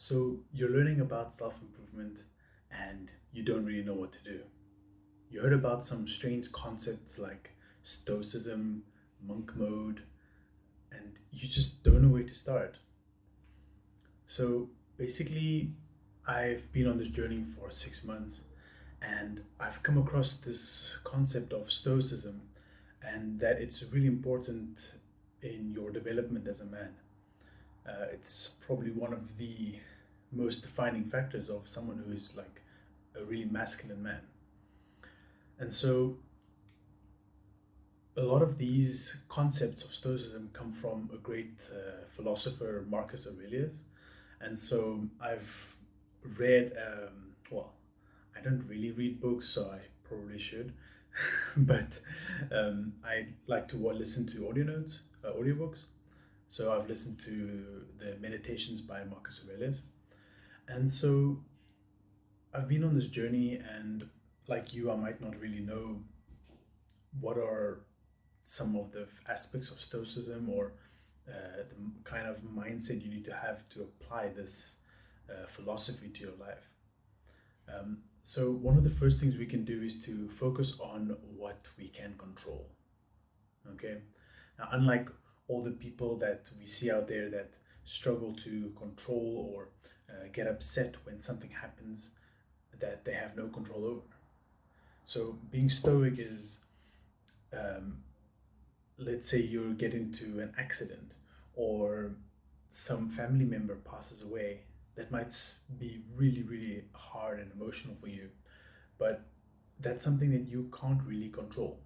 So you're learning about self improvement and you don't really know what to do. You heard about some strange concepts like stoicism, monk mode, and you just don't know where to start. So basically, I've been on this journey for 6 months and I've come across this concept of stoicism and that it's really important in your development as a man. It's probably one of the most defining factors of someone who is like a really masculine man. And so a lot of these concepts of Stoicism come from a great philosopher, Marcus Aurelius. And so I've read, I don't really read books, so I probably should. But I like to listen to audiobooks. So I've listened to the Meditations by Marcus Aurelius. And so I've been on this journey, and like you, I might not really know what are some of the aspects of Stoicism or the kind of mindset you need to have to apply this philosophy to your life. So, one of the first things we can do is to focus on what we can control. Okay. Now, unlike all the people that we see out there that struggle to control or get upset when something happens that they have no control over. So, being stoic is, um, let's say you get into an accident or some family member passes away, that might be really, really hard and emotional for you, but that's something that you can't really control.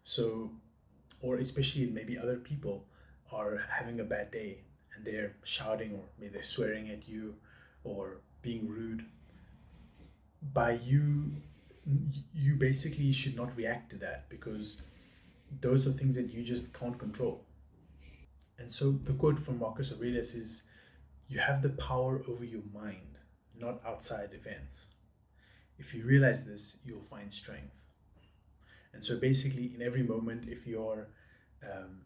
So, or especially maybe other people are having a bad day and they're shouting or maybe they're swearing at you or being rude. By you basically should not react to that because those are things that you just can't control. And so the quote from Marcus Aurelius is, you have the power over your mind, not outside events. If you realize this, you'll find strength. And so basically, in every moment, if you're um,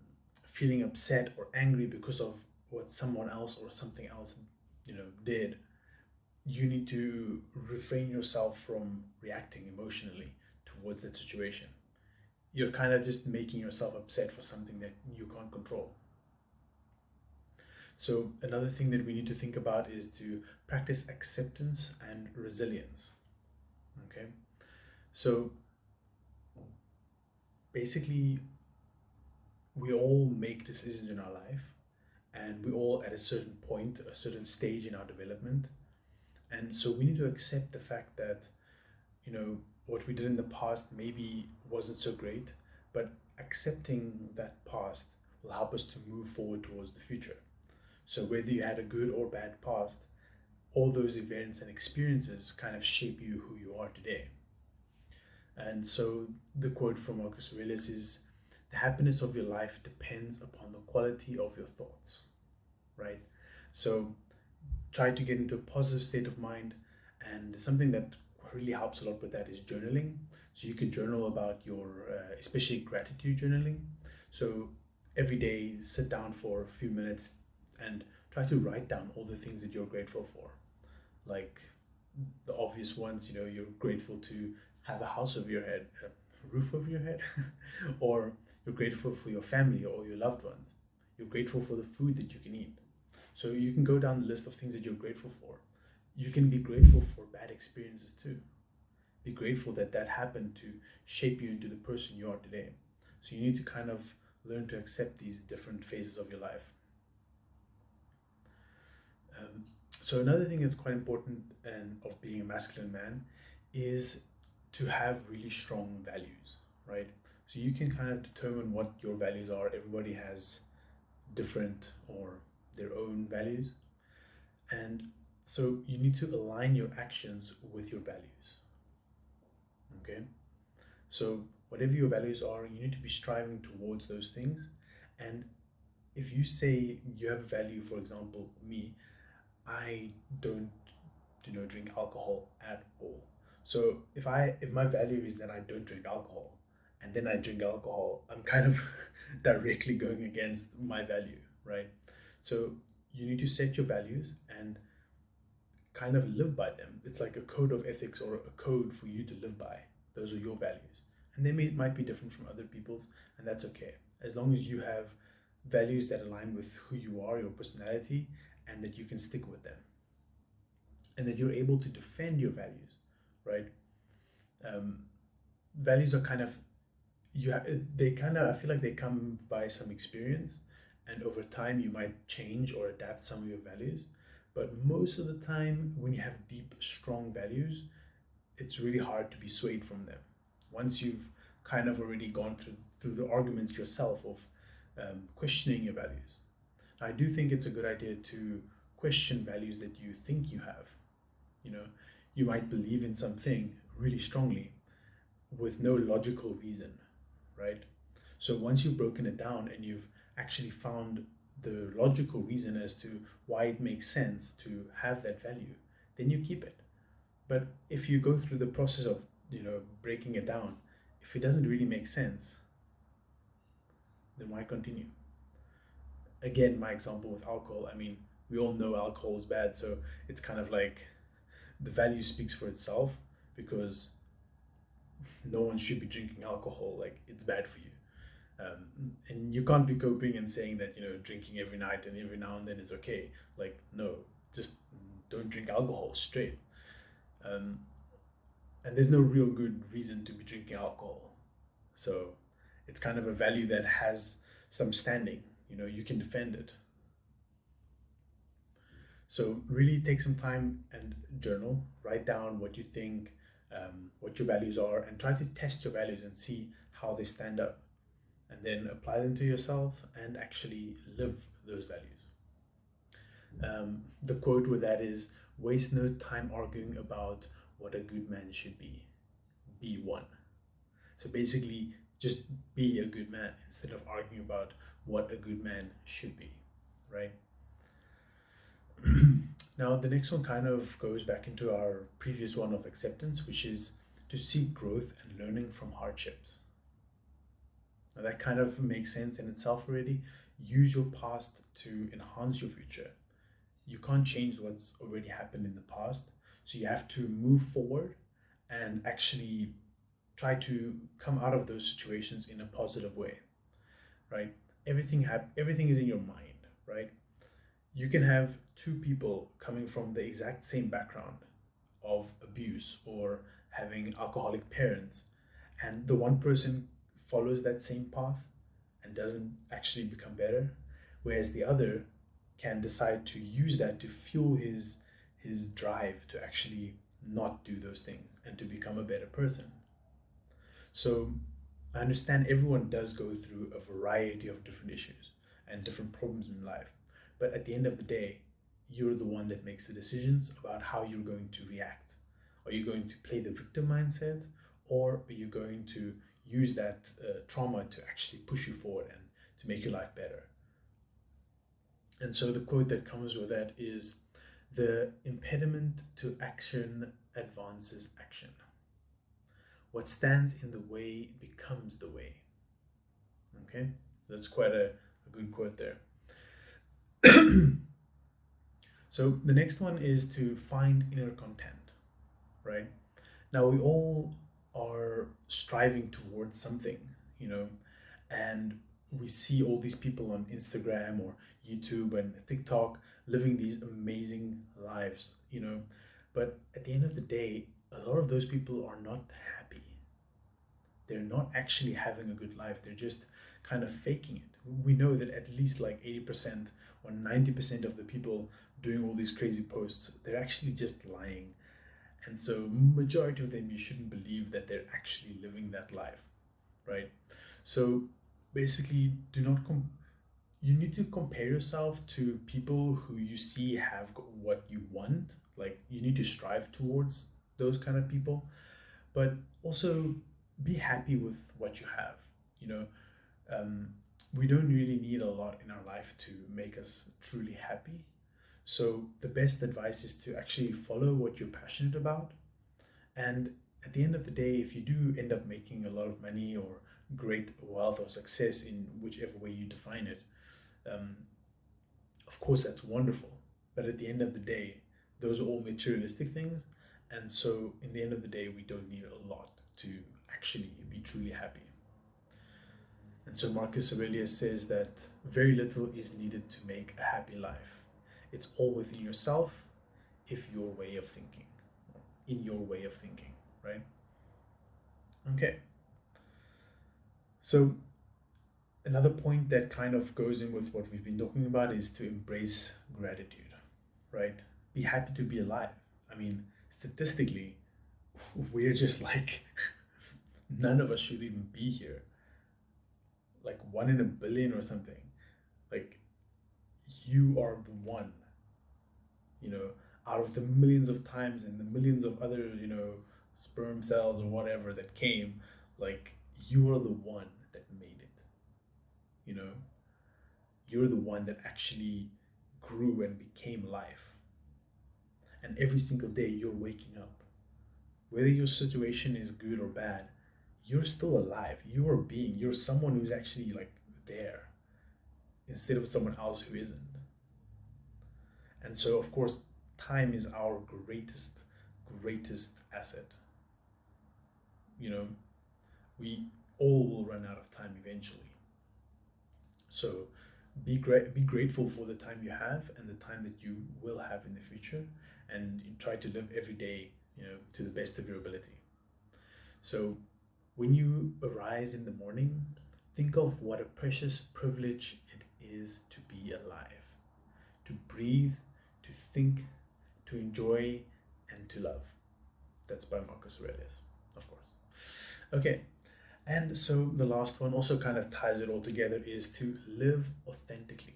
feeling upset or angry because of what someone else or something else, did, you need to refrain yourself from reacting emotionally towards that situation. You're kind of just making yourself upset for something that you can't control. So, another thing that we need to think about is to practice acceptance and resilience. Okay. So, basically, we all make decisions in our life, and we all, at a certain point, a certain stage in our development. And so, we need to accept the fact that, what we did in the past maybe wasn't so great, but accepting that past will help us to move forward towards the future. So, whether you had a good or bad past, all those events and experiences kind of shape you who you are today. And so, the quote from Marcus Aurelius is, the happiness of your life depends upon the quality of your thoughts, right? So, try to get into a positive state of mind. And something that really helps a lot with that is journaling. So, you can journal about your, especially gratitude journaling. So, every day, sit down for a few minutes and try to write down all the things that you're grateful for. Like the obvious ones, you're grateful to have a house over your head, a roof over your head, or you're grateful for your family or your loved ones. You're grateful for the food that you can eat. So you can go down the list of things that you're grateful for. You can be grateful for bad experiences too. Be grateful that that happened to shape you into the person you are today. So you need to kind of learn to accept these different phases of your life. So another thing that's quite important and of being a masculine man is to have really strong values, right? So you can kind of determine what your values are. Everybody has different or their own values. And so you need to align your actions with your values. Okay? So whatever your values are, you need to be striving towards those things. And if you say you have a value, for example, me, I don't, drink alcohol at all. So if my value is that I don't drink alcohol, and then I drink alcohol, I'm kind of directly going against my value, right? So you need to set your values, and kind of live by them. It's like a code of ethics or a code for you to live by. Those are your values. And might be different from other people's, and that's okay. As long as you have values that align with who you are, your personality, and that you can stick with them. And that you're able to defend your values, right? Um, Values are kind of, they kind of, I feel like they come by some experience, and over time you might change or adapt some of your values. But most of the time, when you have deep, strong values, it's really hard to be swayed from them. Once you've kind of already gone through the arguments yourself of questioning your values. I do think it's a good idea to question values that you think you have. You know, you might believe in something really strongly with no logical reason, right? So once you've broken it down and you've actually found the logical reason as to why it makes sense to have that value, then you keep it. But if you go through the process of, breaking it down, if it doesn't really make sense, then why continue? Again, my example with alcohol, I mean, we all know alcohol is bad, so it's kind of like the value speaks for itself, because no one should be drinking alcohol. Like, it's bad for you. And you can't be coping and saying that, drinking every night and every now and then is okay. Like, no, just don't drink alcohol straight. Um, and there's no real good reason to be drinking alcohol. So it's kind of a value that has some standing. You can defend it. So really take some time and journal, write down what you think, what your values are, and try to test your values and see how they stand up. And then apply them to yourselves and actually live those values. The quote with that is, waste no time arguing about what a good man should be one. So basically, just be a good man instead of arguing about what a good man should be, right? Now, the next one kind of goes back into our previous one of acceptance, which is to seek growth and learning from hardships. Now, that kind of makes sense in itself already. Use your past to enhance your future. You can't change what's already happened in the past, so you have to move forward and actually try to come out of those situations in a positive way, right? Everything is in your mind, right? You can have two people coming from the exact same background of abuse or having alcoholic parents, and the one person follows that same path and doesn't actually become better, whereas the other can decide to use that to fuel his drive to actually not do those things and to become a better person. So I understand everyone does go through a variety of different issues and different problems in life. But at the end of the day, you're the one that makes the decisions about how you're going to react. Are you going to play the victim mindset, or are you going to use that trauma to actually push you forward and to make your life better? And so the quote that comes with that is, the impediment to action advances action. What stands in the way becomes the way. Okay, that's quite a good quote there. So the next one is to find inner content, right? Now we all are striving towards something, and we see all these people on Instagram or YouTube and TikTok living these amazing lives, but at the end of the day, a lot of those people are not happy. They're not actually having a good life. They're just kind of faking it. We know that at least like 80% or 90% of the people doing all these crazy posts, they're actually just lying. And so majority of them, you shouldn't believe that they're actually living that life, right? So basically, you need to compare yourself to people who you see have what you want. Like, you need to strive towards those kind of people, but also be happy with what you have. We don't really need a lot in our life to make us truly happy. So the best advice is to actually follow what you're passionate about. And at the end of the day, if you do end up making a lot of money or great wealth or success in whichever way you define it, of course that's wonderful. But at the end of the day, Those are all materialistic things. And so, in the end of the day, we don't need a lot to actually be truly happy. And so, Marcus Aurelius says that very little is needed to make a happy life. It's all within yourself, if your way of thinking, in your way of thinking, right? Okay. So, another point that kind of goes in with what we've been talking about is to embrace gratitude, right? Be happy to be alive. I mean, statistically, we're just like, none of us should even be here. Like 1 in a billion or something. Like, you are the one, you know, out of the millions of times and the millions of other, sperm cells or whatever that came, like, you are the one that made it, you know? You're the one that actually grew and became life. And every single day you're waking up. Whether your situation is good or bad, you're still alive. You are being, you're someone who's actually like there instead of someone else who isn't. And so, of course, time is our greatest asset. You know, we all will run out of time eventually. So be grateful for the time you have and the time that you will have in the future, and try to live every day, to the best of your ability. So when you arise in the morning, think of what a precious privilege it is to be alive, to breathe, to think, to enjoy, and to love. That's by Marcus Aurelius, of course. Okay, and so the last one also kind of ties it all together, is to live authentically.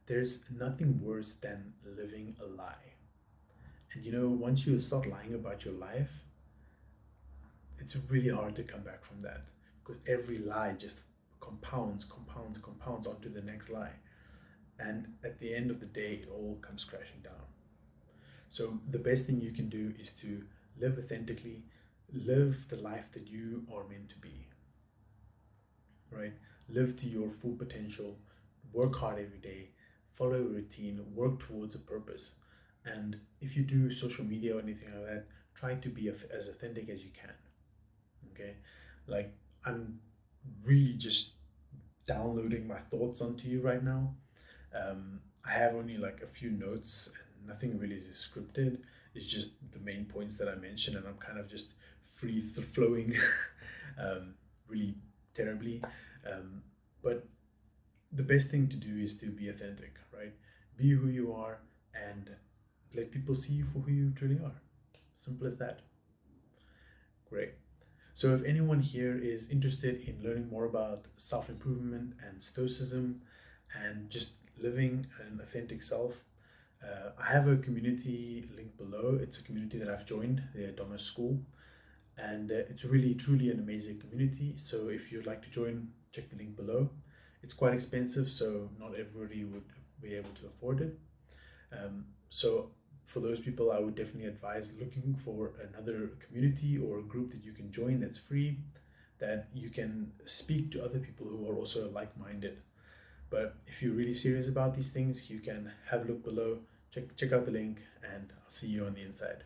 There's nothing worse than living a lie. And once you start lying about your life, it's really hard to come back from that, because every lie just compounds onto the next lie. And at the end of the day, it all comes crashing down. So the best thing you can do is to live authentically, live the life that you are meant to be, right? Live to your full potential, work hard every day, follow a routine, work towards a purpose. And if you do social media or anything like that, try to be as authentic as you can. Okay? Like, I'm really just downloading my thoughts onto you right now. I have only like a few notes, and nothing really is scripted. It's just the main points that I mentioned, and I'm kind of just free flowing really terribly. But the best thing to do is to be authentic, right? Be who you are and let people see you for who you truly are. Simple as that. Great. So if anyone here is interested in learning more about self-improvement and stoicism and just living an authentic self, I have a community link below. It's a community that I've joined, the Donna School, and it's really truly an amazing community. So if you'd like to join, check the link below. It's quite expensive, so not everybody would be able to afford it. So for those people, I would definitely advise looking for another community or a group that you can join that's free, that you can speak to other people who are also like-minded. But if you're really serious about these things, you can have a look below, check out the link, and I'll see you on the inside.